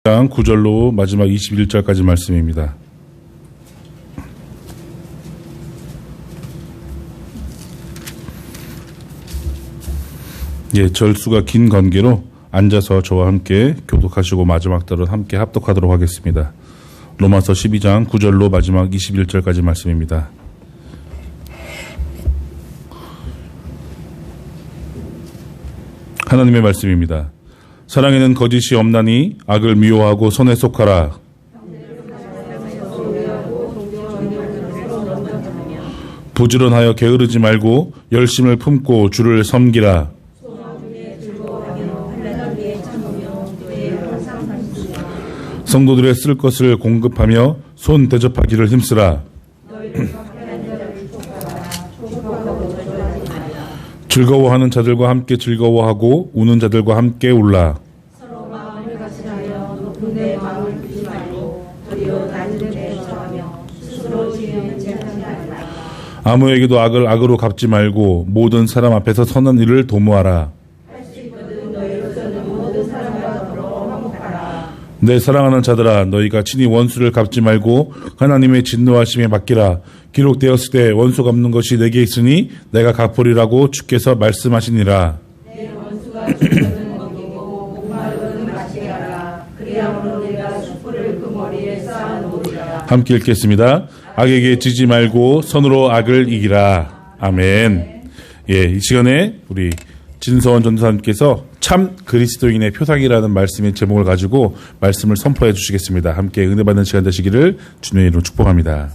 장 9절로 마지막 21절까지 말씀입니다. 절수가 긴 관계로 앉아서 저와 함께 교독하시고 마지막 달은 함께 합독하도록 하겠습니다. 로마서 12장 9절로 마지막 21절까지 말씀입니다. 하나님의 말씀입니다. 사랑에는 거짓이 없나니 악을 미워하고 선에 속하라. 부지런하여 게으르지 말고 열심을 품고 주를 섬기라. 성도들의 쓸 것을 공급하며 손 대접하기를 힘쓰라. 즐거워하는 자들과 함께 즐거워하고 우는 자들과 함께 울라. 서로 마음을 같이하여 높은 데 마음을 두지 말고 도리어 낮은 데 처하며 스스로 지으면 재탄이 아니라. 아무에게도 악을 악으로 갚지 말고 모든 사람 앞에서 선한 일을 도모하라. 할 수 있거든 너희로서는 모든 사람과 더불어 화목하라. 내 사랑하는 자들아, 너희가 친히 원수를 갚지 말고 하나님의 진노하심에 맡기라. 기록되었을 때 원수 갚는 것이 내게 있으니 내가 갚으리라고 주께서 말씀하시니라. 내 원수가 주거든 먹이고 목마르거든 마시게 하라. 그리함으로 내가 숯불을 그 머리에 쌓아놓으리라. 함께 읽겠습니다. 악에게 지지 말고 선으로 악을 이기라. 아멘. 이 시간에 우리 진서원 전도사님께서 참 그리스도인의 표상이라는 말씀의 제목을 가지고 말씀을 선포해 주시겠습니다. 함께 은혜 받는 시간 되시기를 주님의 이름으로 축복합니다.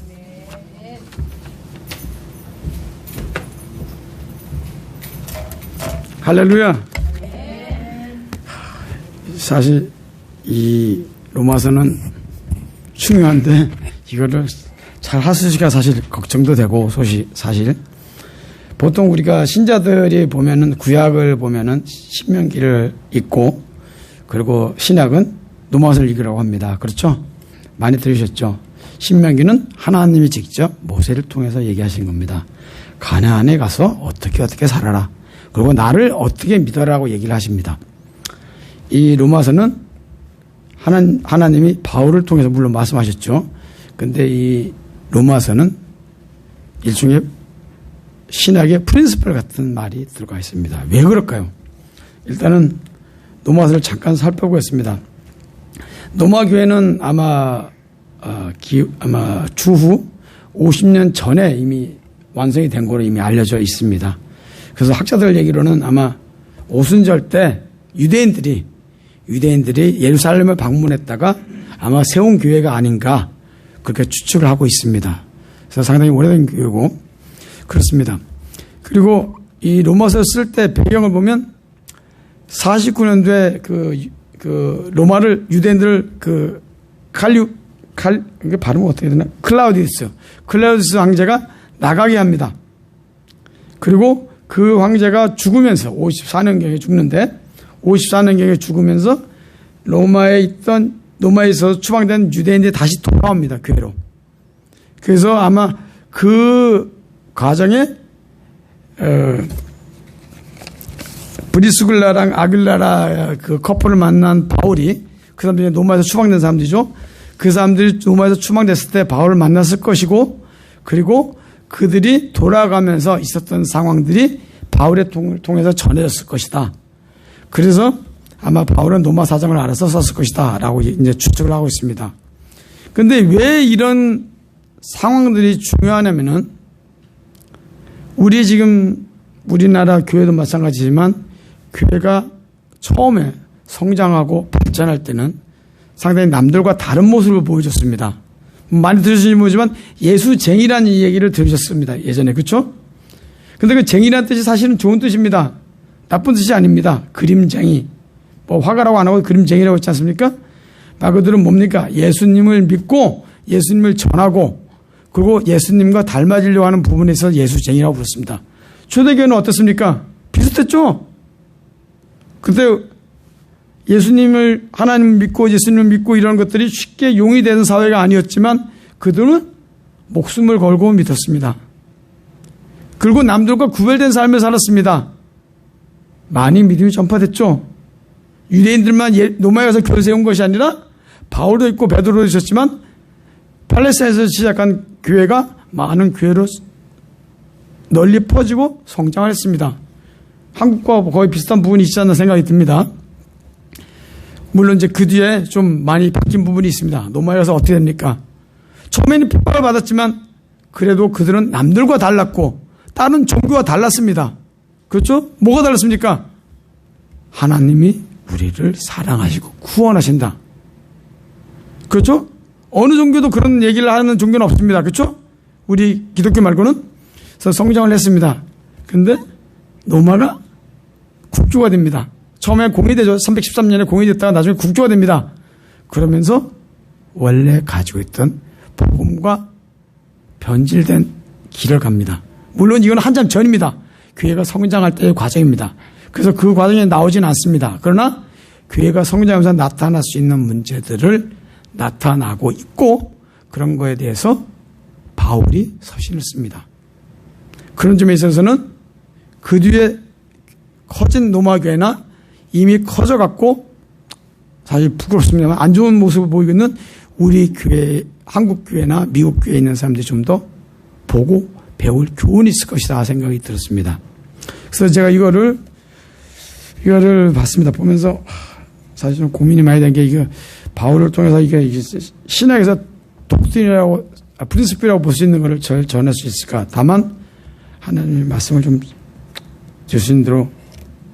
할렐루야. 사실 이 로마서는 중요한데 이거를 잘 하시기가 사실 걱정도 되고 사실 보통 우리가 신자들이 보면은 구약을 보면은 신명기를 읽고 그리고 신약은 로마서를 읽으라고 합니다. 그렇죠? 많이 들으셨죠? 신명기는 하나님이 직접 모세를 통해서 얘기하신 겁니다. 가나안에 가서 어떻게 살아라. 그리고 나를 어떻게 믿어라고 얘기를 하십니다. 이 로마서는 하나님이 바울을 통해서 물론 말씀하셨죠. 근데 이 로마서는 일종의 신학의 프린시플 같은 말이 들어가 있습니다. 왜 그럴까요? 일단은 로마서를 잠깐 살펴보겠습니다. 로마 교회는 아마 주후 50년 전에 이미 완성이 된 거로 이미 알려져 있습니다. 그래서 학자들 얘기로는 아마 오순절 때 유대인들이 예루살렘을 방문했다가 아마 세운 교회가 아닌가 그렇게 추측을 하고 있습니다. 그래서 상당히 오래된 교회고 그렇습니다. 그리고 이 로마서 쓸 때 배경을 보면 49년도에 그 로마를 유대인들을 이게 발음은 어떻게 되나? 클라우디우스 황제가 나가게 합니다. 그리고 그 황제가 죽으면서 54년경에 죽는데 54년경에 죽으면서 로마에서 추방된 유대인들이 다시 돌아옵니다. 교회로. 그래서 아마 그 과정에 브리스글라랑 아길라라 그 커플을 만난 바울이 그 사람들이 로마에서 추방된 사람들이죠. 그 사람들이 로마에서 추방됐을 때 바울을 만났을 것이고 그리고 그들이 돌아가면서 있었던 상황들이 바울의 통해서 전해졌을 것이다. 그래서 아마 바울은 로마 사정을 알아서 썼을 것이다. 라고 이제 추측을 하고 있습니다. 근데 왜 이런 상황들이 중요하냐면은 우리나라 교회도 마찬가지지만 교회가 처음에 성장하고 발전할 때는 상당히 남들과 다른 모습을 보여줬습니다. 많이 들으시는지 모르지만 예수쟁이라는 이 얘기를 들으셨습니다. 예전에. 그렇죠? 근데 그 쟁이라는 뜻이 사실은 좋은 뜻입니다. 나쁜 뜻이 아닙니다. 그림쟁이. 화가라고 안 하고 그림쟁이라고 했지 않습니까? 말 그대로 뭡니까? 예수님을 믿고 예수님을 전하고 그리고 예수님과 닮아지려고 하는 부분에서 예수쟁이라고 부르습니다. 초대교회는 어떻습니까? 비슷했죠? 그때 하나님을 믿고 예수님을 믿고 이런 것들이 쉽게 용이되는 사회가 아니었지만 그들은 목숨을 걸고 믿었습니다. 그리고 남들과 구별된 삶을 살았습니다. 많이 믿음이 전파됐죠. 유대인들만 로마에 가서 교회 세운 것이 아니라 바울도 있고 베드로도 있었지만 팔레스타인에서 시작한 교회가 많은 교회로 널리 퍼지고 성장을 했습니다. 한국과 거의 비슷한 부분이 있지 않나 생각이 듭니다. 물론 이제 그 뒤에 좀 많이 바뀐 부분이 있습니다. 노마에 가서 어떻게 됩니까? 처음에는 핍박을 받았지만 그래도 그들은 남들과 달랐고 다른 종교와 달랐습니다. 그렇죠? 뭐가 달랐습니까? 하나님이 우리를 사랑하시고 구원하신다. 그렇죠? 어느 종교도 그런 얘기를 하는 종교는 없습니다. 그렇죠? 우리 기독교 말고는. 그래서 성장을 했습니다. 근데 노마가 국교가 됩니다. 처음에 공이 되죠. 313년에 공이 됐다가 나중에 국교가 됩니다. 그러면서 원래 가지고 있던 복음과 변질된 길을 갑니다. 물론 이건 한참 전입니다. 교회가 성장할 때의 과정입니다. 그래서 그 과정에 나오진 않습니다. 그러나 교회가 성장하면서 나타날 수 있는 문제들을 나타나고 있고 그런 거에 대해서 바울이 서신을 씁니다. 그런 점에 있어서는 그 뒤에 커진 로마 교회나 이미 커져갖고 사실 부끄럽습니다만 안 좋은 모습을 보이고 있는 우리 교회, 한국 교회나 미국 교회에 있는 사람들이 좀 더 보고 배울 교훈이 있을 것이다 생각이 들었습니다. 그래서 제가 이거를 봤습니다. 보면서 사실 좀 고민이 많이 된 게 이거 바울을 통해서 이게 신학에서 독트린이라고 프린시플이라고 볼 수 있는 것을 전할 수 있을까? 다만 하나님의 말씀을 좀 주신 대로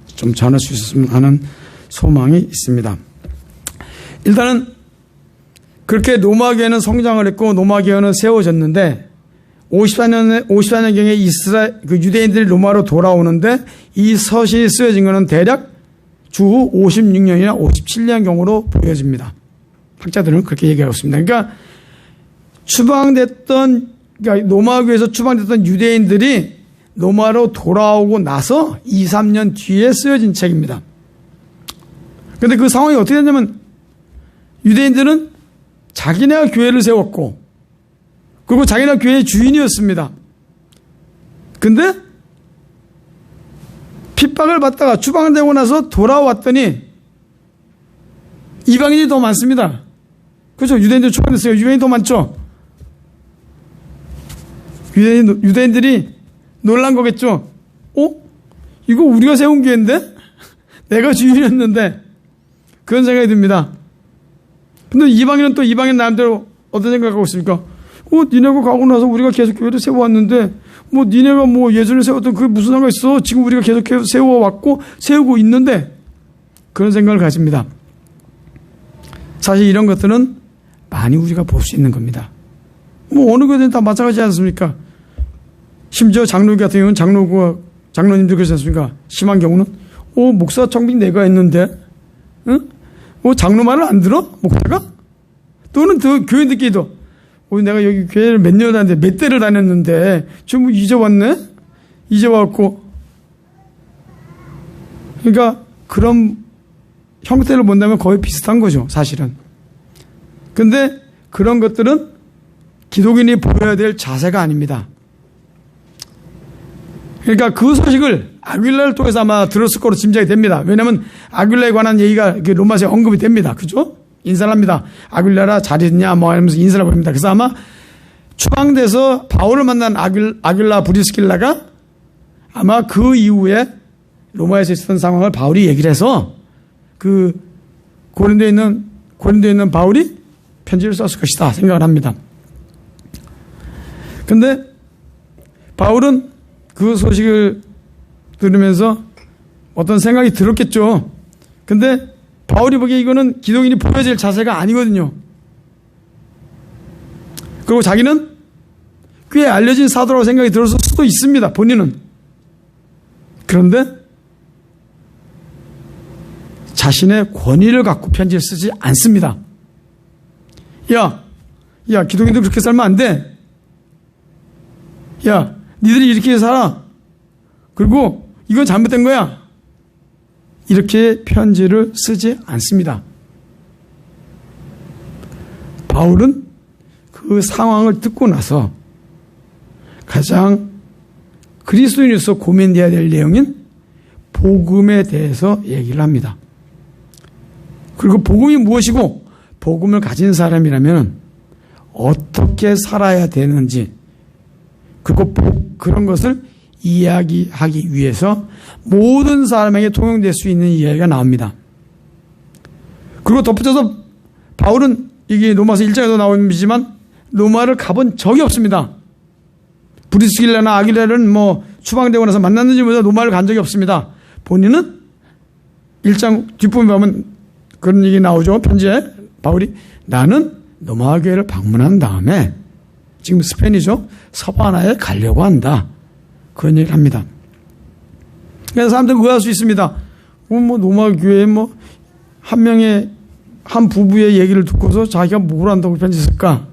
좀 전할 수 있었으면 하는 소망이 있습니다. 일단은 그렇게 로마 교회는 성장을 했고 로마 교회는 세워졌는데 54년경에 유대인들이 로마로 돌아오는데 이 서신이 쓰여진 것은 대략 주후 56년이나 57년경으로 보여집니다. 학자들은 그렇게 얘기하고 있습니다. 그러니까 그러니까 로마 교회에서 추방됐던 유대인들이 로마로 돌아오고 나서 2, 3년 뒤에 쓰여진 책입니다. 그런데 그 상황이 어떻게 됐냐면 유대인들은 자기네가 교회를 세웠고 그리고 자기네가 교회의 주인이었습니다. 근데 핍박을 받다가 추방되고 나서 돌아왔더니 이방인이 더 많습니다. 그렇죠? 유대인들 추방됐어요. 유대인이 더 많죠? 유대인들이 놀란 거겠죠? 이거 우리가 세운 교회인데? 내가 주인이었는데? 그런 생각이 듭니다. 근데 이방인은 또 이방인 나름대로 어떤 생각하고 있습니까? 니네가 가고 나서 우리가 계속 교회를 세워왔는데, 니네가 예전에 세웠던 그게 무슨 상관 있어? 지금 우리가 계속 세워왔고, 세우고 있는데, 그런 생각을 가집니다. 사실 이런 것들은 많이 우리가 볼 수 있는 겁니다. 어느 교회든 다 마찬가지지 않습니까? 심지어 장로교 같은 경우는 장로님들 그러지 않습니까? 심한 경우는, 목사 청빙 내가 했는데, 응? 장로 말을 안 들어? 목사가? 또는 교인들끼리도, 내가 여기 교회를 몇 년 다녔는데, 몇 대를 다녔는데, 지금 이제 왔네? 이제 왔고. 그러니까, 그런 형태를 본다면 거의 비슷한 거죠, 사실은. 근데, 그런 것들은 기독인이 보여야 될 자세가 아닙니다. 그러니까 그 소식을 아굴라를 통해서 아마 들었을 거로 짐작이 됩니다. 왜냐하면 아굴라에 관한 얘기가 로마서에 언급이 됩니다. 그죠? 인사를 합니다. 아굴라라 잘 있냐 하면서 인사를 벌입니다. 그래서 아마 추방돼서 바울을 만난 아굴라 브리스킬라가 아마 그 이후에 로마에서 있었던 상황을 바울이 얘기를 해서 그 고린도에 있는 바울이 편지를 썼을 것이다 생각을 합니다. 근데 바울은 그 소식을 들으면서 어떤 생각이 들었겠죠. 근데 바울이 보기에 이거는 기독인이 보여야 될 자세가 아니거든요. 그리고 자기는 꽤 알려진 사도라고 생각이 들었을 수도 있습니다. 본인은. 그런데 자신의 권위를 갖고 편지를 쓰지 않습니다. 야, 기독인도 그렇게 살면 안 돼. 야, 니들이 이렇게 살아. 그리고 이건 잘못된 거야. 이렇게 편지를 쓰지 않습니다. 바울은 그 상황을 듣고 나서 가장 그리스도인으로서 고민되어야 될 내용인 복음에 대해서 얘기를 합니다. 그리고 복음이 무엇이고 복음을 가진 사람이라면 어떻게 살아야 되는지, 그리고 그런 것을 이야기하기 위해서 모든 사람에게 통용될 수 있는 이야기가 나옵니다. 그리고 덧붙여서 바울은 이게 로마서 1장에도 나오지만 로마를 가본 적이 없습니다. 브리스길라나 아길라는 뭐 추방되고 나서 만났는지 모르겠는데 로마를 간 적이 없습니다. 본인은 1장 뒷부분에 보면 그런 얘기 나오죠. 편지에 바울이 나는 로마 교회를 방문한 다음에 지금 스페인이죠. 서바나에 가려고 한다. 그런 얘기를 합니다. 그래서 사람들은 의아할 수 있습니다. 뭐 로마 교회에 뭐 한 명의 한 부부의 얘기를 듣고서 자기가 뭘 한다고 편지 쓸까?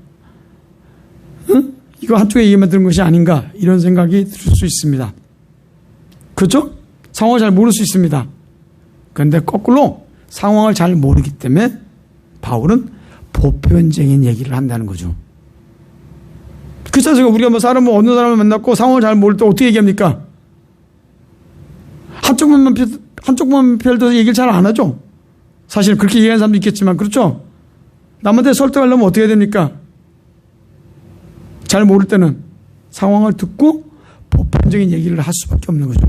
응? 이거 한쪽의 얘기만 들은 것이 아닌가? 이런 생각이 들 수 있습니다. 그렇죠? 상황을 잘 모를 수 있습니다. 그런데 거꾸로 상황을 잘 모르기 때문에 바울은 보편적인 얘기를 한다는 거죠. 그렇죠? 우리가 뭐 어느 사람을 만났고 상황을 잘 모를 때 어떻게 얘기합니까? 한쪽만 펼쳐서 얘기를 잘 안 하죠. 사실 그렇게 얘기하는 사람도 있겠지만, 그렇죠? 남한테 설득하려면 어떻게 해야 됩니까? 잘 모를 때는 상황을 듣고 보편적인 얘기를 할 수밖에 없는 거죠.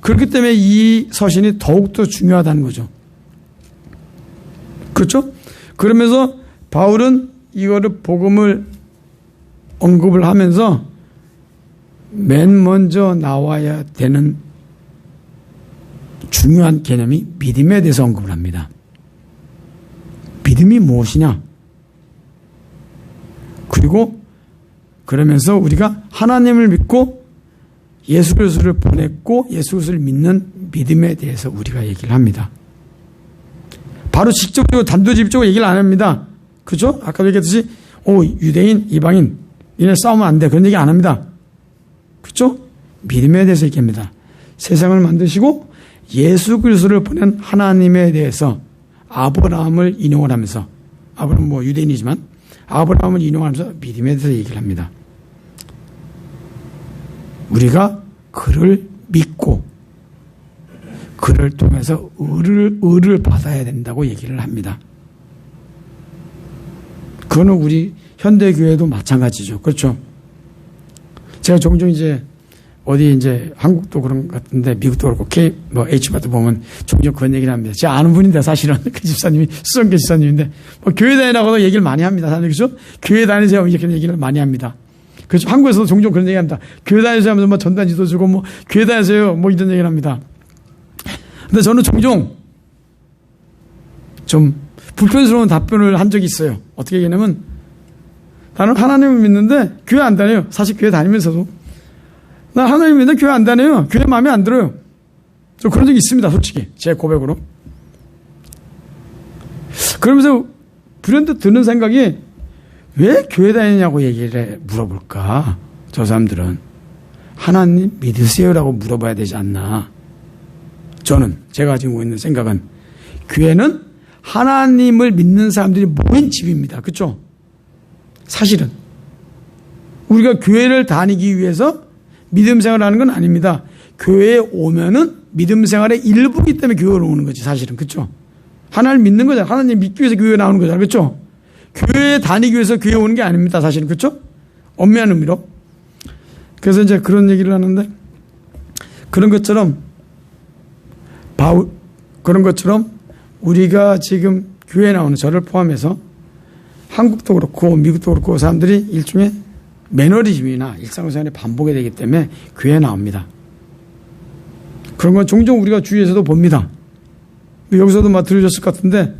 그렇기 때문에 이 서신이 더욱더 중요하다는 거죠. 그렇죠? 그러면서 바울은 이거를 복음을 언급을 하면서 맨 먼저 나와야 되는 중요한 개념이 믿음에 대해서 언급을 합니다. 믿음이 무엇이냐? 그리고 그러면서 우리가 하나님을 믿고 예수 그리스도를 보냈고 예수 그리스도를 믿는 믿음에 대해서 우리가 얘기를 합니다. 바로 직접적으로 단도직입적으로 얘기를 안 합니다. 그렇죠? 아까도 얘기했듯이 유대인, 이방인 얘네 싸우면 안 돼. 그런 얘기 안 합니다. 그렇죠? 믿음에 대해서 얘기합니다. 세상을 만드시고 예수 그리스도를 보낸 하나님에 대해서 아브라함을 인용을 하면서, 아브라함은 뭐 유대인이지만 아브라함을 인용하면서 믿음에 대해서 얘기를 합니다. 우리가 그를 믿고 그를 통해서 의를 받아야 된다고 얘기를 합니다. 그거는 우리 현대교회도 마찬가지죠. 그렇죠? 제가 종종 어디 한국도 그런 것 같은데 미국도 그렇고 H마트 보면 종종 그런 얘기를 합니다. 제가 아는 분인데 사실은 그 집사님이 수성교 집사님인데 교회 다니라고도 얘기를 많이 합니다. 사실 그렇죠? 교회 다니세요 이렇게 얘기를 많이 합니다. 그렇죠? 한국에서도 종종 그런 얘기 합니다. 교회 다니세요 하면서 전단지도 주고 교회 다니세요 이런 얘기를 합니다. 근데 저는 종종 좀 불편스러운 답변을 한 적이 있어요. 어떻게 얘기하냐면 나는 하나님을 믿는데 교회 안 다녀요. 사실 교회 다니면서도 나 하나님 믿는데 교회 안 다녀요. 교회 마음에 안 들어요. 저 그런 적이 있습니다. 솔직히 제 고백으로. 그러면서 불현듯 드는 생각이 왜 교회 다니냐고 얘기를 물어볼까? 저 사람들은 하나님 믿으세요라고 물어봐야 되지 않나? 제가 가지고 있는 생각은 교회는 하나님을 믿는 사람들이 모인 집입니다. 그렇죠? 사실은 우리가 교회를 다니기 위해서 믿음 생활을 하는 건 아닙니다. 교회에 오면은 믿음 생활의 일부이기 때문에 교회로 오는 거지 사실은. 그렇죠? 하나님 믿는 거잖아요. 하나님 믿기 위해서 교회에 나오는 거잖아요. 그렇죠? 교회에 다니기 위해서 교회에 오는 게 아닙니다. 사실은. 그렇죠? 엄밀한 의미로. 그래서 그런 얘기를 하는데 그런 것처럼 우리가 지금 교회에 나오는 저를 포함해서 한국도 그렇고 미국도 그렇고 사람들이 일종의 매너리즘이나 일상생활에 반복이 되기 때문에 교회에 나옵니다. 그런 건 종종 우리가 주위에서도 봅니다. 여기서도 들으셨을 것 같은데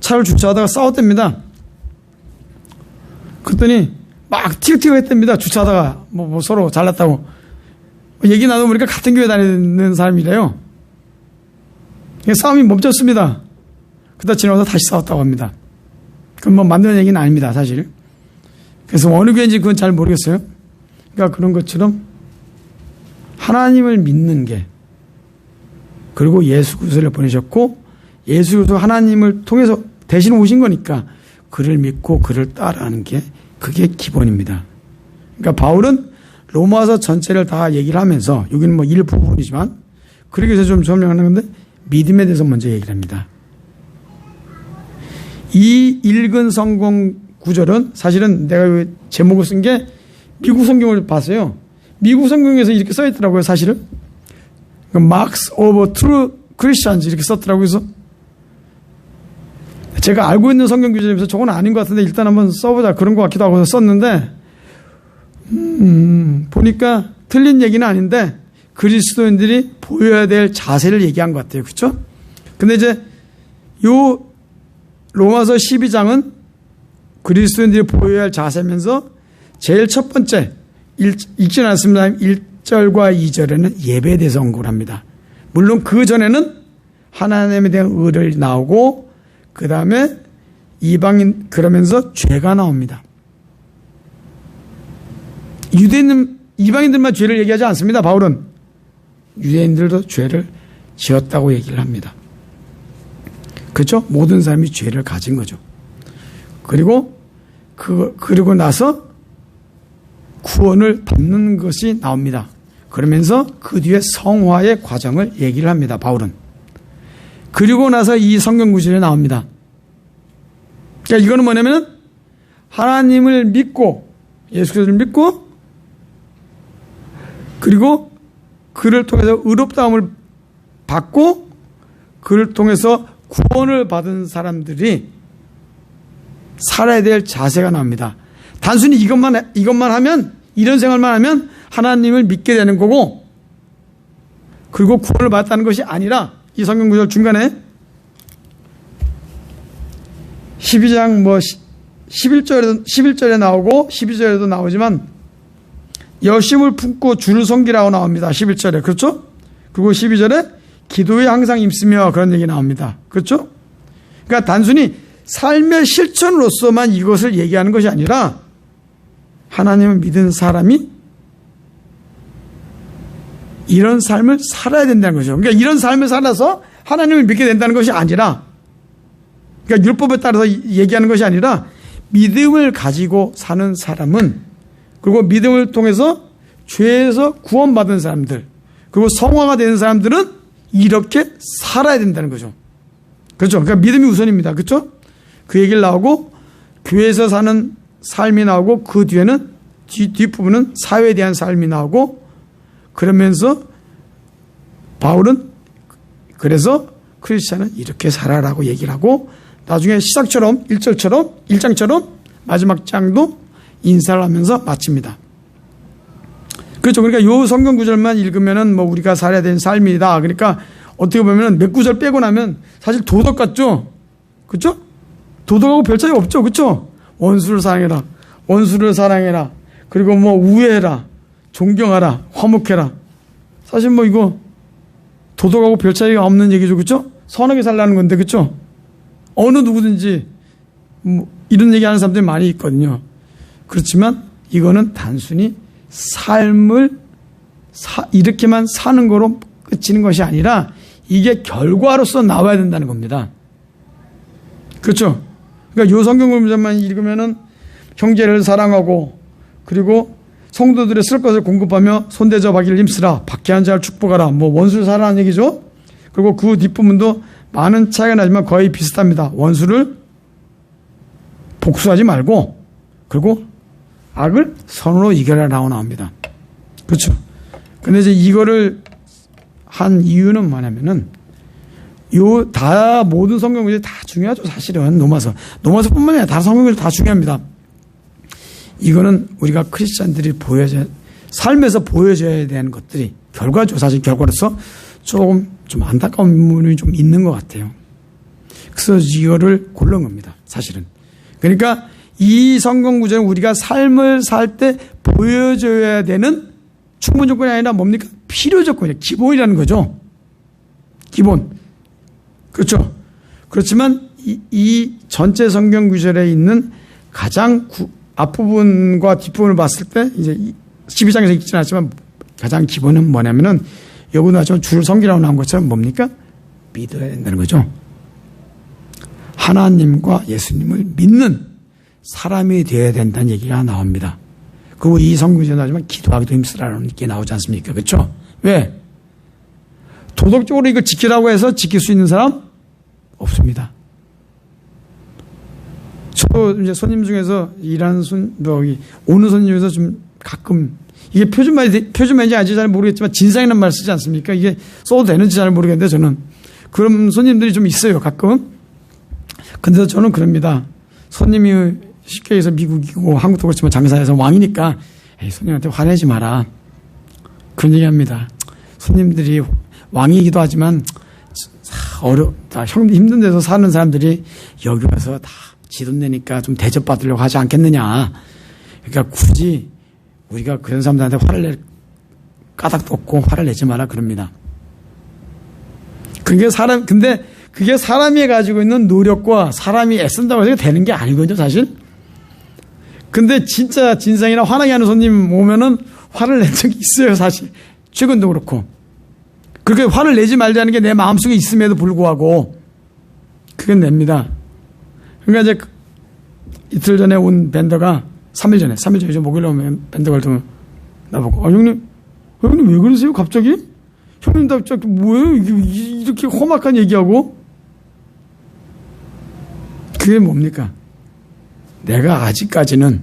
차를 주차하다가 싸웠답니다. 그랬더니 막 티격태격 했답니다. 주차하다가 서로 잘났다고 얘기 나눠보니까 같은 교회 다니는 사람이래요. 싸움이 멈췄습니다. 그러다 지나가서 다시 싸웠다고 합니다. 그건 만드는 얘기는 아닙니다, 사실. 그래서 어느 교회인지 그건 잘 모르겠어요. 그러니까 그런 것처럼 하나님을 믿는 게, 그리고 예수 그리스도를 보내셨고 예수 그리스도 하나님을 통해서 대신 오신 거니까 그를 믿고 그를 따라하는 게 그게 기본입니다. 그러니까 바울은 로마서 전체를 다 얘기를 하면서 여기는 일부분이지만 그렇게 해서 좀 설명하는 건데 믿음에 대해서 먼저 얘기를 합니다. 이 읽은 성경 구절은 사실은 내가 제목을 쓴 게 미국 성경을 봤어요. 미국 성경에서 이렇게 써 있더라고요, 사실은. Marks of True Christians 이렇게 썼더라고요. 그래서 제가 알고 있는 성경 구절에서 저건 아닌 것 같은데 일단 한번 써보자 그런 것 같기도 하고 썼는데 보니까 틀린 얘기는 아닌데 그리스도인들이 보여야 될 자세를 얘기한 것 같아요. 그렇죠? 근데 이제 요 로마서 12장은 그리스도인들이 보여야 할 자세면서 제일 첫 번째 읽지는 않습니다. 1절과 2절에는 예배에 대해서 언급을 합니다. 물론 그 전에는 하나님에 대한 의를 나오고 그 다음에 이방인 그러면서 죄가 나옵니다. 이방인들만 죄를 얘기하지 않습니다. 바울은 유대인들도 죄를 지었다고 얘기를 합니다. 그렇죠? 모든 사람이 죄를 가진 거죠. 그리고 나서 구원을 받는 것이 나옵니다. 그러면서 그 뒤에 성화의 과정을 얘기를 합니다. 바울은. 그리고 나서 이 성경 구절이 나옵니다. 그러니까 이거는 뭐냐면 하나님을 믿고 예수 그리스도를 믿고 그리고 그를 통해서 의롭다함을 받고 그를 통해서 구원을 받은 사람들이 살아야 될 자세가 나옵니다. 단순히 이것만 하면 이런 생활만 하면 하나님을 믿게 되는 거고 그리고 구원을 받았다는 것이 아니라 이 성경 구절 중간에 12장 11절에 나오고 12절에도 나오지만 열심을 품고 주를 섬기라고 나옵니다. 11절에. 그렇죠? 그리고 12절에 기도에 항상 힘쓰며 그런 얘기 나옵니다. 그렇죠? 그러니까 단순히 삶의 실천으로서만 이것을 얘기하는 것이 아니라 하나님을 믿은 사람이 이런 삶을 살아야 된다는 거죠. 그러니까 이런 삶을 살아서 하나님을 믿게 된다는 것이 아니라 그러니까 율법에 따라서 얘기하는 것이 아니라 믿음을 가지고 사는 사람은 그리고 믿음을 통해서 죄에서 구원받은 사람들 그리고 성화가 되는 사람들은 이렇게 살아야 된다는 거죠. 그렇죠? 그러니까 믿음이 우선입니다. 그렇죠? 그 얘기를 나오고 교회에서 사는 삶이 나오고 그 뒤에는 뒷부분은 사회에 대한 삶이 나오고 그러면서 바울은 그래서 크리스찬은 이렇게 살아라고 얘기를 하고 나중에 시작처럼 1장처럼 마지막 장도 인사를 하면서 마칩니다. 그렇죠. 그러니까 이 성경 구절만 읽으면은 뭐 우리가 살아야 되는 삶이다. 그러니까 어떻게 보면은 몇 구절 빼고 나면 사실 도덕 같죠. 그렇죠? 도덕하고 별 차이 없죠. 그렇죠? 원수를 사랑해라. 그리고 뭐 우애해라. 존경하라. 화목해라. 사실 뭐 이거 도덕하고 별 차이가 없는 얘기죠. 그렇죠? 선하게 살라는 건데. 그렇죠? 어느 누구든지 뭐 이런 얘기하는 사람들이 많이 있거든요. 그렇지만 이거는 단순히 삶을 이렇게만 사는 거로 끝이는 것이 아니라 이게 결과로서 나와야 된다는 겁니다. 그렇죠? 그러니까 요 성경 구절만 읽으면은 형제를 사랑하고 그리고 성도들의 쓸 것을 공급하며 손대접하기를 힘쓰라. 박해한 자를 축복하라. 뭐 원수를 사랑하는 얘기죠. 그리고 그 뒷부분도 많은 차이가 나지만 거의 비슷합니다. 원수를 복수하지 말고 그리고 악을 선으로 이겨라 나옵니다. 그렇죠? 근데 이제 이거를 한 이유는 뭐냐면은 모든 성경들이 다 중요하죠. 사실은 로마서뿐만 아니라 다른 성경들이 다 중요합니다. 이거는 우리가 크리스찬들이 삶에서 보여줘야 되는 것들이 사실 결과로서 좀 안타까운 부분이 좀 있는 것 같아요. 그래서 이거를 고른 겁니다. 사실은. 그러니까 이 성경 구절은 우리가 삶을 살 때 보여줘야 되는 충분 조건이 아니라 뭡니까? 필요 조건이에요. 기본이라는 거죠. 기본. 그렇죠. 그렇지만 이 전체 성경 구절에 있는 가장 앞부분과 뒷부분을 봤을 때 이제 12장에서 읽지는 않지만 가장 기본은 뭐냐면은 여기도 나지만 주를 섬기라고 나온 것처럼 뭡니까? 믿어야 된다는 거죠. 하나님과 예수님을 믿는 사람이 되어야 된다는 얘기가 나옵니다. 그리고 이 성경에 나오지만 기도하기도 힘쓰라는 게 나오지 않습니까? 그렇죠? 왜? 도덕적으로 이걸 지키라고 해서 지킬 수 있는 사람? 없습니다. 저도 이제 손님 중에서 일하는 오는 손님 중에서 좀 가끔 이게 표준말인지 아닌지 잘 모르겠지만 진상이라는 말 쓰지 않습니까? 이게 써도 되는지 잘 모르겠는데 저는 그런 손님들이 좀 있어요, 가끔. 근데 저는 그럽니다. 손님이 쉽게 해서 미국이고 한국도 그렇지만 장사해서 왕이니까 에이, 손님한테 화내지 마라. 그런 얘기 합니다. 손님들이 왕이기도 하지만 어렵다. 힘든 데서 사는 사람들이 여기 와서 다 지 돈 내니까 좀 대접받으려고 하지 않겠느냐. 그러니까 굳이 우리가 그런 사람들한테 화를 낼 까닭도 없고 화를 내지 마라 그럽니다. 근데 그게 사람이 가지고 있는 노력과 사람이 애쓴다고 해서 되는 게 아니거든요, 사실. 근데 진짜 진상이나 화나게 하는 손님 오면은 화를 낸 적이 있어요, 사실. 최근도 그렇고. 그렇게 화를 내지 말자는 게 내 마음속에 있음에도 불구하고 그건 냅니다. 그러니까 이제 이틀 전에 온 밴더가 3일 전에 목요일에 오면 밴더가 나보고 형님 왜 그러세요 갑자기? 형님 갑자기 뭐예요? 이렇게 험악한 얘기하고 그게 뭡니까? 내가 아직까지는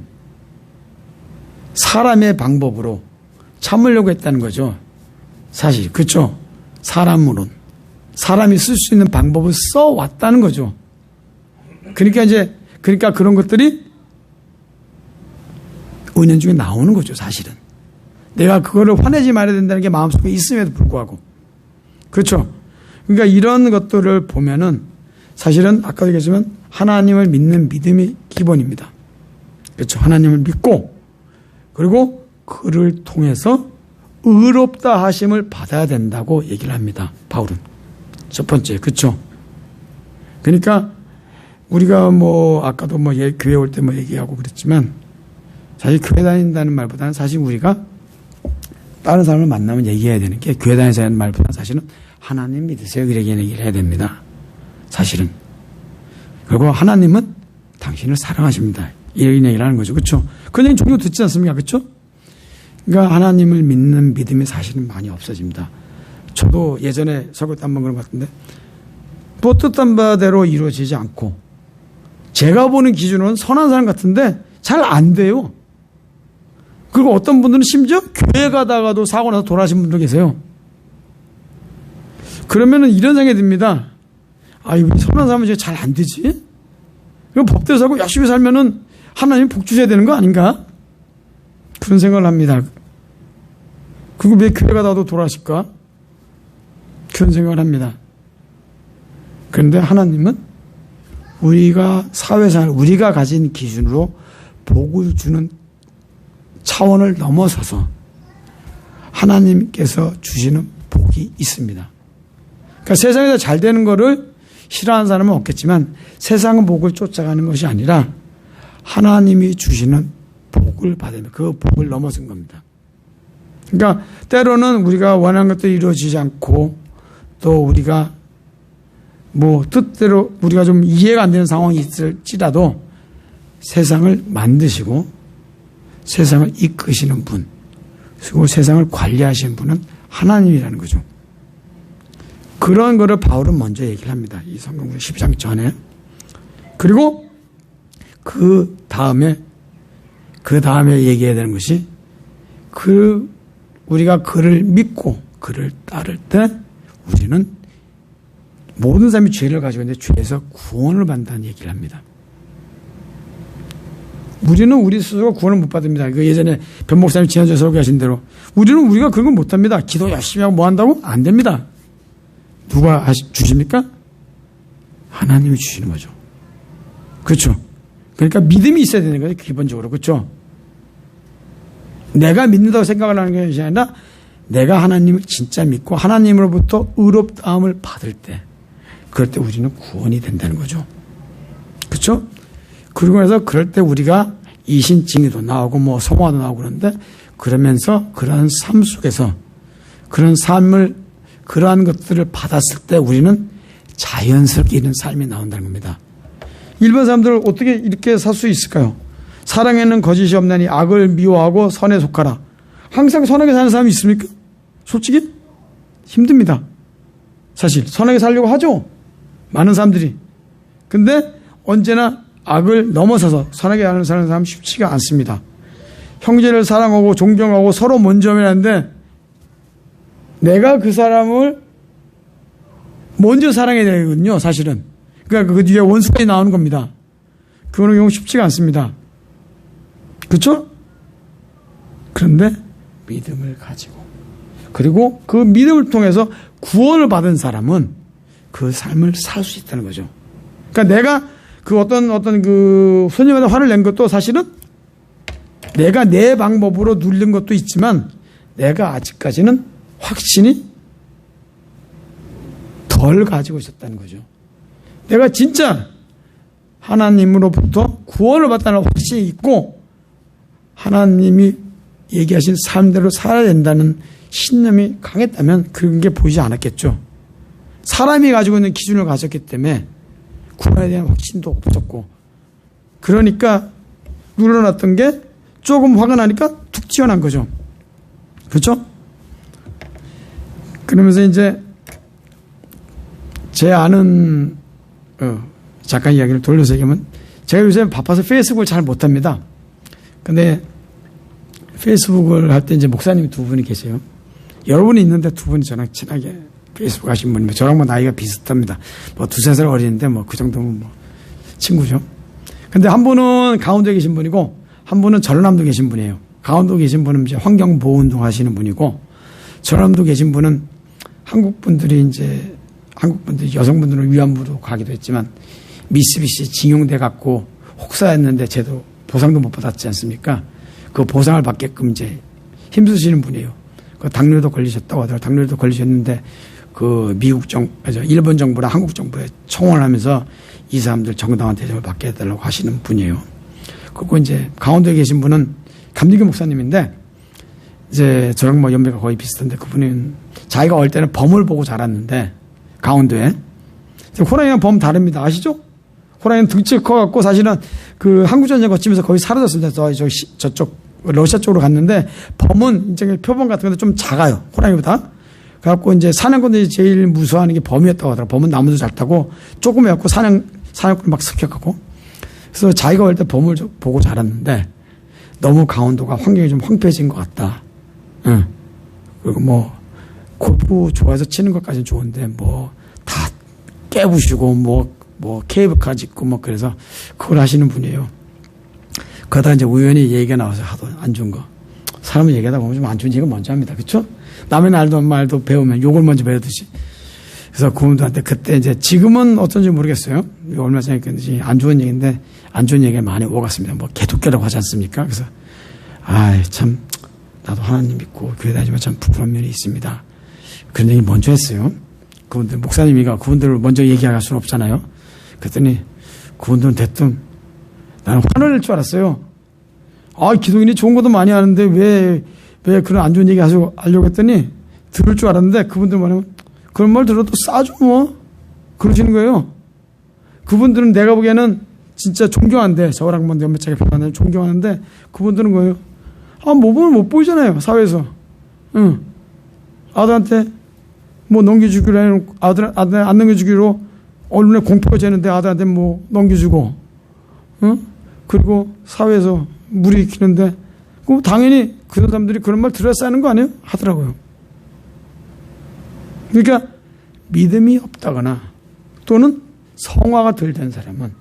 사람의 방법으로 참으려고 했다는 거죠. 사실 그렇죠? 사람으론 사람이 쓸 수 있는 방법을 써왔다는 거죠. 그러니까 그런 것들이 은연중에 나오는 거죠, 사실은. 내가 그거를 화내지 말아야 된다는 게 마음속에 있음에도 불구하고. 그렇죠? 그러니까 이런 것들을 보면은 사실은 아까 얘기했지만 하나님을 믿는 믿음이 기본입니다. 그렇죠? 하나님을 믿고 그리고 그를 통해서 의롭다 하심을 받아야 된다고 얘기를 합니다. 바울은. 첫 번째, 그렇죠? 그러니까 우리가 아까도 교회 올 때 얘기하고 그랬지만 사실 교회 다닌다는 말보다는 사실 우리가 다른 사람을 만나면 얘기해야 되는 게 교회 다니자는 말보다는 사실은 하나님 믿으세요. 이렇게 얘기를 해야 됩니다. 사실은. 그리고 하나님은 당신을 사랑하십니다. 이런 얘기를 하는 거죠. 그렇죠? 그런 얘기 종종 듣지 않습니까? 그렇죠? 그러니까 하나님을 믿는 믿음이 사실은 많이 없어집니다. 저도 예전에 설교 때 한번 그런 것 같은데 뜻한 바대로 이루어지지 않고 제가 보는 기준으로는 선한 사람 같은데 잘 안 돼요. 그리고 어떤 분들은 심지어 교회 가다가도 사고 나서 돌아가신 분도 계세요. 그러면은 이런 생각이 듭니다. 왜 선한 사람은 잘 안 되지? 그럼 법대로 살고 열심히 살면은 하나님 복 주셔야 되는 거 아닌가? 그런 생각을 합니다. 그리고 왜 교회 가다가도 돌아가실까? 그런 생각을 합니다. 그런데 하나님은 우리가 사회생활, 우리가 가진 기준으로 복을 주는 차원을 넘어서서 하나님께서 주시는 복이 있습니다. 그러니까 세상에서 잘 되는 거를 싫어하는 사람은 없겠지만 세상은 복을 쫓아가는 것이 아니라 하나님이 주시는 복을 받으면 그 복을 넘어선 겁니다. 그러니까 때로는 우리가 원하는 것들이 이루어지지 않고 또 우리가 뜻대로 우리가 좀 이해가 안 되는 상황이 있을지라도 세상을 만드시고 세상을 이끄시는 분 그리고 세상을 관리하시는 분은 하나님이라는 거죠. 그런 거를 바울은 먼저 얘기를 합니다. 이 성경 12장 전에. 그리고 그 다음에 얘기해야 되는 것이 우리가 그를 믿고 그를 따를 때 우리는 모든 사람이 죄를 가지고 있는데 죄에서 구원을 받는다는 얘기를 합니다. 우리는 우리 스스로 구원을 못 받습니다. 예전에 변 목사님 지난주에 설교하신 대로 우리가 그런 건 못합니다. 기도 열심히 하고 뭐 한다고? 안 됩니다. 누가 주십니까? 하나님이 주시는 거죠. 그렇죠? 그러니까 믿음이 있어야 되는 거예요. 기본적으로. 그렇죠? 내가 믿는다고 생각을 하는 것이 아니라 내가 하나님을 진짜 믿고 하나님으로부터 의롭다함을 받을 때 그럴 때 우리는 구원이 된다는 거죠. 그렇죠? 그러고 나서 그럴 때 우리가 이신증의도 나오고 성화도 나오고 그러는데 그러면서 그러한 삶 속에서 그러한 것들을 받았을 때 우리는 자연스럽게 이런 삶이 나온다는 겁니다. 일반 사람들은 어떻게 이렇게 살 수 있을까요? 사랑에는 거짓이 없나니 악을 미워하고 선에 속하라. 항상 선하게 사는 사람이 있습니까? 솔직히 힘듭니다. 사실 선하게 살려고 하죠. 많은 사람들이. 근데 언제나 악을 넘어서서 선하게 하는 사람 쉽지가 않습니다. 형제를 사랑하고 존경하고 서로 먼저 하는데 내가 그 사람을 먼저 사랑해야 되거든요, 사실은. 그러니까 그 뒤에 원수까지 나오는 겁니다. 그거는 경우 쉽지가 않습니다. 그렇죠? 그런데 믿음을 가지고 그리고 그 믿음을 통해서 구원을 받은 사람은 그 삶을 살 수 있다는 거죠. 그러니까 내가 그 어떤 그 손님한테 화를 낸 것도 사실은 내가 내 방법으로 누른 것도 있지만 내가 아직까지는 확신이 덜 가지고 있었다는 거죠. 내가 진짜 하나님으로부터 구원을 받다는 확신이 있고 하나님이 얘기하신 삶대로 살아야 된다는 신념이 강했다면 그런 게 보이지 않았겠죠. 사람이 가지고 있는 기준을 가졌기 때문에 구원에 대한 확신도 없었고 그러니까 눌러놨던 게 조금 화가 나니까 툭 튀어나온 거죠. 그렇죠? 그러면서 이제 제 아는 작가 이야기를 돌려서 얘기하면 제가 요새 바빠서 페이스북을 잘 못합니다. 근데 페이스북을 할 때 이제 목사님이 두 분이 계세요. 여러분이 있는데 두 분이 저랑 친하게 페이스북 하신 분이면 저랑 뭐 나이가 비슷합니다. 뭐 두세 살 어리는데 뭐 그 정도면 뭐 친구죠. 근데 한 분은 강원도에 계신 분이고 한 분은 전라남도 계신 분이에요. 강원도 계신 분은 이제 환경보호운동 하시는 분이고 전라남도 계신 분은 한국 분들이 여성분들은 위안부로 가기도 했지만 미쓰비시 징용돼 갖고 혹사했는데 쟤도 보상도 못 받았지 않습니까? 그 보상을 받게끔 이제 힘쓰시는 분이에요. 그 당뇨도 걸리셨다고 하더라고요. 당뇨도 걸리셨는데 그 일본 정부랑 한국 정부에 청원을 하면서 이 사람들 정당한 대접을 받게 해달라고 하시는 분이에요. 그리고 이제 강원도에 계신 분은 감리교 목사님인데 이제 저랑 뭐 연배가 거의 비슷한데 그분은 자기가 어릴 때는 범을 보고 자랐는데 강원도에 호랑이랑 범 다릅니다. 아시죠? 호랑이는 등치 커갖고 사실은 그 한국전쟁 거치면서 거의 사라졌습니다. 저쪽 러시아 쪽으로 갔는데 범은 이제 표범 같은 건데 좀 작아요. 호랑이보다. 그래갖고 이제 사냥꾼들이 제일 무서워하는 게 범이었다고 하더라고요. 범은 나무도 잘 타고 조금해갖고 사냥꾼을 막 습격하고. 그래서 자기가 어릴 때 범을 보고 자랐는데 너무 강원도가 환경이 좀 황폐해진 것 같다. 응. 그리고 뭐 골프 좋아해서 치는 것까지는 좋은데 뭐 다 깨부시고 뭐 케이블카 짓고 뭐 그래서 그걸 하시는 분이에요. 그러다가 이제 우연히 얘기가 나와서 하도 안 좋은 거. 사람은 얘기하다 보면 좀 안 좋은 얘기가 먼저 합니다. 그렇죠? 남의 말도 배우면 욕을 먼저 배우듯이. 그래서 그분들한테 그때 이제 지금은 어떤지 모르겠어요. 얼마 전에 했는지 안 좋은 얘기인데 안 좋은 얘기가 많이 오갔습니다. 뭐 개독교라고 하지 않습니까? 그래서 참 나도 하나님 믿고 교회 다니지만 참 부끄러운 면이 있습니다. 그런 얘기 먼저 했어요. 그분들 목사님이가 그분들을 먼저 얘기할 수는 없잖아요. 그랬더니 그분들은 대뜸 나는 화를 낼 줄 알았어요. 기독인이 좋은 것도 많이 하는데 왜 그런 안 좋은 얘기 하려고 했더니 들을 줄 알았는데 그분들 말하면 그런 말 들어도 싸죠 뭐 그러시는 거예요. 그분들은 내가 보기에는 진짜 존경한데 저랑 뭐 몇 차게 변하는 존경하는데 그분들은 거예요. 모범을 못 보이잖아요 사회에서. 응. 아들한테 뭐 넘겨주기로 해놓고 아들 안 넘겨주기로 언론에 공표가 되는데 아들한테 뭐 넘겨주고, 응? 그리고 사회에서 물이 익히는데 그 당연히 그 사람들이 그런 말 들었어야 하는 거 아니에요? 하더라고요. 그러니까 믿음이 없다거나 또는 성화가 덜 된 사람은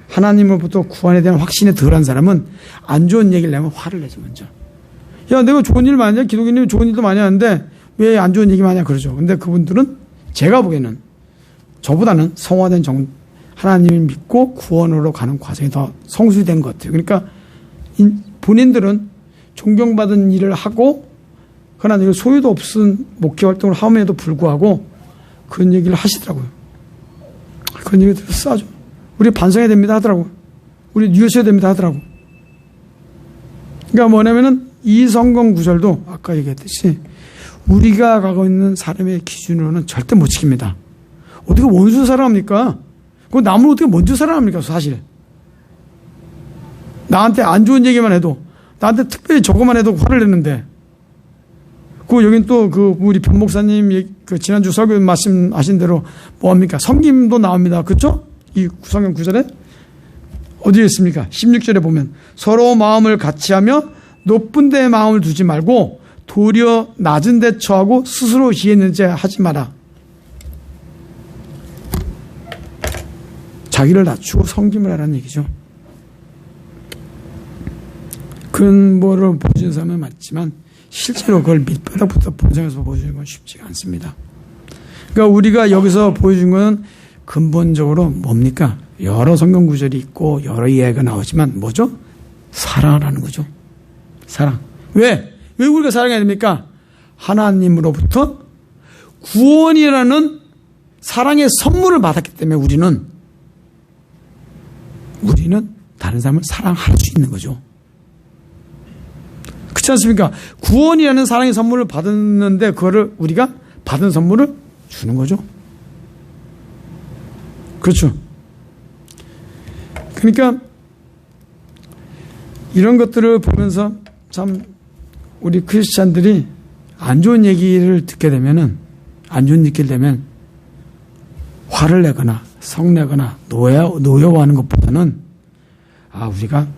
하나님으로부터 구원에 대한 확신이 덜한 사람은 안 좋은 얘기를 내면 화를 내죠 먼저. 야 내가 좋은 일 많이 해. 기독인이 좋은 일도 많이 하는데 왜 안 좋은 얘기만 하냐 그러죠. 근데 그분들은 제가 보기에는 저보다는 성화된 하나님을 믿고 구원으로 가는 과정이 더 성숙된 것 같아요. 그러니까 본인들은 존경받은 일을 하고 그러나 소유도 없은 목회 활동을 함에도 불구하고 그런 얘기를 하시더라고요. 그런 얘기 들어서 싸죠. 우리 반성해야 됩니다 하더라고요. 우리 뉴스해야 됩니다 하더라고요. 그러니까 뭐냐면은 이 성경 구절도 아까 얘기했듯이 우리가 가고 있는 사람의 기준으로는 절대 못 지킵니다. 어떻게 원수 사랑합니까? 그 남을 어떻게 먼저 사랑합니까? 사실 나한테 안 좋은 얘기만 해도 나한테 특별히 저거만 해도 화를 내는데 여긴 또 우리 변 목사님 지난주 설교 말씀하신 대로 뭐합니까? 섬김도 나옵니다. 그렇죠? 이 성경 구절에 어디에 있습니까? 16절에 보면 서로 마음을 같이하며 높은 데에 마음을 두지 말고 도리어 낮은 데 처하고 스스로 지혜 있는 자 하지 마라. 자기를 낮추고 섬김을 하라는 얘기죠. 근본을 보여주는 사람은 맞지만 실제로 그걸 밑바닥부터 본성에서 보여주는 건 쉽지가 않습니다. 그러니까 우리가 여기서 보여준 건 근본적으로 뭡니까? 여러 성경 구절이 있고 여러 이야기가 나오지만 뭐죠? 사랑하라는 거죠. 사랑. 왜? 왜 우리가 사랑해야 됩니까? 하나님으로부터 구원이라는 사랑의 선물을 받았기 때문에 우리는 다른 사람을 사랑할 수 있는 거죠. 그렇지 않습니까? 구원이라는 사랑의 선물을 받았는데 그거를 우리가 받은 선물을 주는 거죠. 그렇죠. 그러니까 이런 것들을 보면서 참 우리 크리스찬들이 안 좋은 얘기를 듣게 되면은 안 좋은 얘기를 되면 화를 내거나 성내거나 노여워하는 것보다는 우리가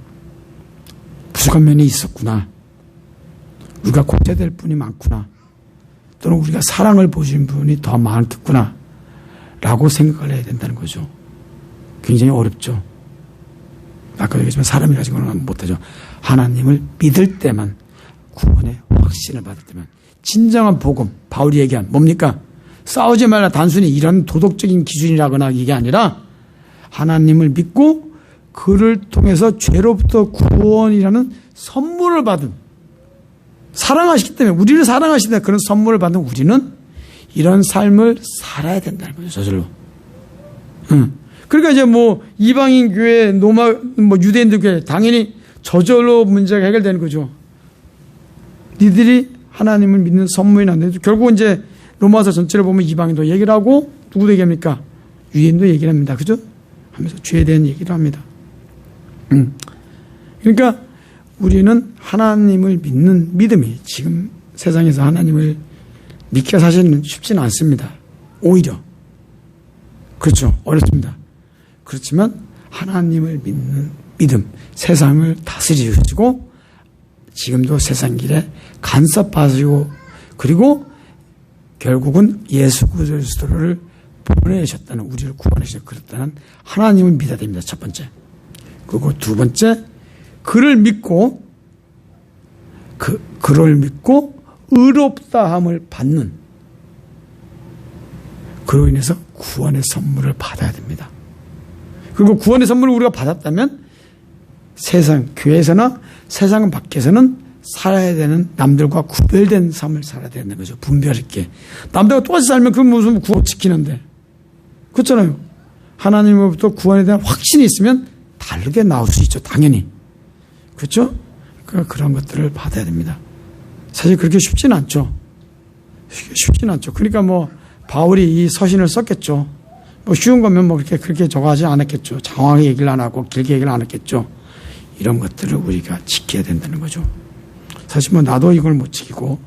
부족한 면이 있었구나. 우리가 고쳐야 될 분이 많구나. 또는 우리가 사랑을 보여주는 분이 더 많겠구나. 라고 생각을 해야 된다는 거죠. 굉장히 어렵죠. 아까 얘기했지만 사람이 가지고는 못하죠. 하나님을 믿을 때만 구원의 확신을 받을 때만 진정한 복음, 바울이 얘기한 뭡니까? 싸우지 말라 단순히 이런 도덕적인 기준이라거나 이게 아니라 하나님을 믿고 그를 통해서 죄로부터 구원이라는 선물을 받은 사랑하시기 때문에 우리를 사랑하시기 때문에 그런 선물을 받은 우리는 이런 삶을 살아야 된다는 거죠. 저절로. 그러니까 이제 이방인 교회, 유대인들 교회 당연히 저절로 문제가 해결되는 거죠. 니들이 하나님을 믿는 선물이 난데 결국 이제 로마서 전체를 보면 이방인도 얘기를 하고 누구도 얘기합니까? 유대인도 얘기를 합니다. 그죠? 하면서 죄에 대한 얘기를 합니다. 그러니까 우리는 하나님을 믿는 믿음이 지금 세상에서 하나님을 믿기가 사실은 쉽지는 않습니다. 오히려. 그렇죠. 어렵습니다. 그렇지만 하나님을 믿는 믿음, 세상을 다스리시고 지금도 세상 길에 간섭하시고 그리고 결국은 예수 그리스도를 보내셨다는 우리를 구원하시고 그랬다는 하나님을 믿어야 됩니다. 첫 번째. 그리고 두 번째 그를 믿고 그를 믿고 의롭다함을 받는 그로 인해서 구원의 선물을 받아야 됩니다. 그리고 구원의 선물을 우리가 받았다면 세상, 교회에서나 세상 밖에서는 살아야 되는 남들과 구별된 삶을 살아야 되는 거죠. 분별 있게. 남들과 똑같이 살면 그건 무슨 구원 지키는데. 그렇잖아요. 하나님으로부터 구원에 대한 확신이 있으면 다르게 나올 수 있죠. 당연히. 그렇죠? 그러니까 그런 것들을 받아야 됩니다. 사실 그렇게 쉽지는 않죠. 쉽지는 않죠. 그러니까 바울이 이 서신을 썼겠죠. 쉬운 거면 그렇게 저거 하지 않았겠죠. 장황하게 얘기를 안 하고 길게 얘기를 안 했겠죠. 이런 것들을 우리가 지켜야 된다는 거죠. 사실 나도 이걸 못 지키고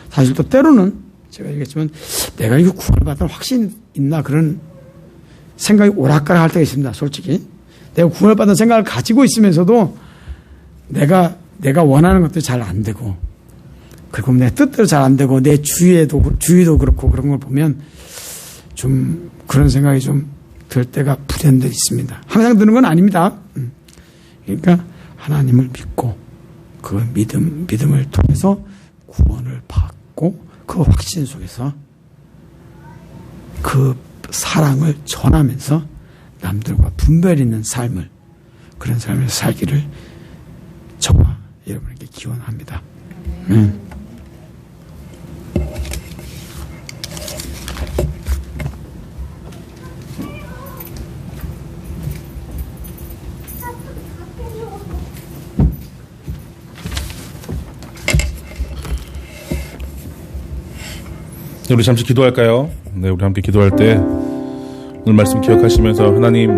사실 또 때로는 제가 얘기했지만 내가 이거 구원을 받을 확신이 있나 그런 생각이 오락가락 할 때가 있습니다. 솔직히. 내가 구원을 받은 생각을 가지고 있으면서도 내가 원하는 것도 잘 안 되고 그리고 내 뜻대로 잘 안 되고 내 주위도 그렇고 그런 걸 보면 좀 그런 생각이 좀 들 때가 불현듯 있습니다. 항상 드는 건 아닙니다. 그러니까 하나님을 믿고 그 믿음을 통해서 구원을 받고 그 확신 속에서 그 사랑을 전하면서 남들과 분별 있는 삶을 그런 삶을 살기를 저와 여러분에게 기원합니다. 우리 잠시 기도할까요? 네, 우리 함께 기도할 때 오늘 말씀 기억하시면서 하나님